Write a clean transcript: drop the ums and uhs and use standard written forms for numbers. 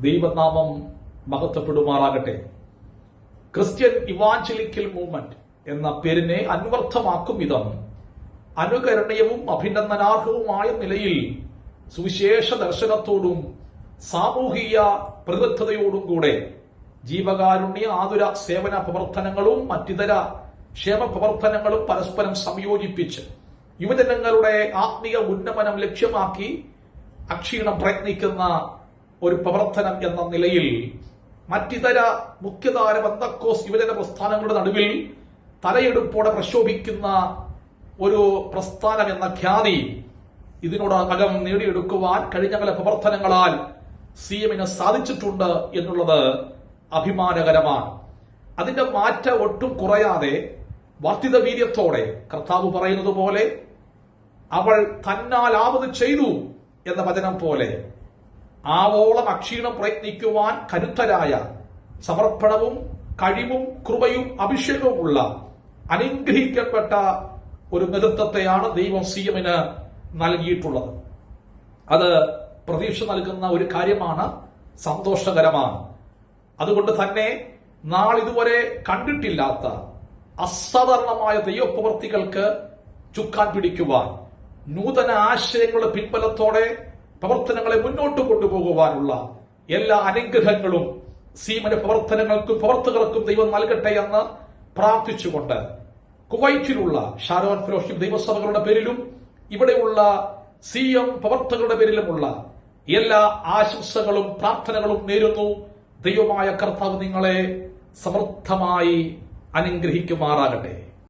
ദൈവനാമം മഹത്വപ്പെടുമാറാകട്ടെ. Christian evangelical movement എന്ന പേരിനെ അന്വർത്ഥമാക്കും വിധം അനുകരണീയവും അഭിനന്ദനാർഹവുമായ നിലയിൽ സുവിശേഷ ദർശനത്തോടും സാമൂഹിക പ്രതിബദ്ധതയോടും കൂടെ ജീവകാരുണ്യ ആതുര സേവന പ്രവർത്തനങ്ങളും മറ്റിതര ക്ഷേമ പ്രവർത്തനങ്ങളും പരസ്പരം സംയോജിപ്പിച്ച് യുവജനങ്ങളുടെ ആത്മീയ ഉന്നമനം ലക്ഷ്യമാക്കി അക്ഷീണം പ്രയത്നിക്കുന്ന ഒരു പ്രവർത്തനം എന്ന നിലയിൽ മറ്റിതര മുഖ്യധാര പെന്തക്കോസ്ത് യുവജന പ്രസ്ഥാനങ്ങളുടെ നടുവിൽ തലയെടുപ്പോടെ പ്രശോഭിക്കുന്ന ഒരു പ്രസ്ഥാനം എന്ന ഖ്യാതി ഇതിനോടകം നേടിയെടുക്കുവാൻ കഴിഞ്ഞ പല പ്രവർത്തനങ്ങളാൽ CMന് സാധിച്ചിട്ടുണ്ട് എന്നുള്ളത് അഭിമാനകരമാണ്. അതിന്റെ മാറ്റം ഒട്ടും കുറയാതെ വർദ്ധിത വീര്യത്തോടെ കർത്താവ് പറയുന്നത് പോലെ അവൾ തന്നാലാവത് ചെയ്തു എന്ന വചനം പോലെ ആവോളം അക്ഷീണം പ്രയത്നിക്കുവാൻ കരുത്തരായ സമർപ്പണവും കഴിവും കൃപയും അഭിഷേകവുമുള്ള അനുഗ്രഹിക്കപ്പെട്ട ഒരു നേതൃത്വത്തെയാണ് ദൈവം CMന് നൽകിയിട്ടുള്ളത്. അത് പ്രതീക്ഷ നൽകുന്ന ഒരു കാര്യമാണ്, സന്തോഷകരമാണ്. അതുകൊണ്ട് തന്നെ നാളിതുവരെ കണ്ടിട്ടില്ലാത്ത അസാധാരണമായ ദൈവപ്രവർത്തികൾക്ക് ചുക്കാൻ പിടിക്കുവാൻ, നൂതന ആശയങ്ങളുടെ പിൻബലത്തോടെ പ്രവർത്തനങ്ങളെ മുന്നോട്ട് കൊണ്ടുപോകുവാനുള്ള എല്ലാ അനുഗ്രഹങ്ങളും CMന്റെ പ്രവർത്തനങ്ങൾക്കും പ്രവർത്തകർക്കും ദൈവം നൽകട്ടെ എന്ന് പ്രാർത്ഥിച്ചുകൊണ്ട് കുവൈറ്റിലുള്ള ഷാരോൺ ഫെലോഷിപ്പ് ദൈവസഭകളുടെ പേരിലും ഇവിടെയുള്ള CM പ്രവർത്തകരുടെ പേരിലുമുള്ള എല്ലാ ആശംസകളും പ്രാർത്ഥനകളും നേരുന്നു. ദൈവമായ കർത്താവ് നിങ്ങളെ സമൃദ്ധമായി അനുഗ്രഹിക്കുമാറാകട്ടെ.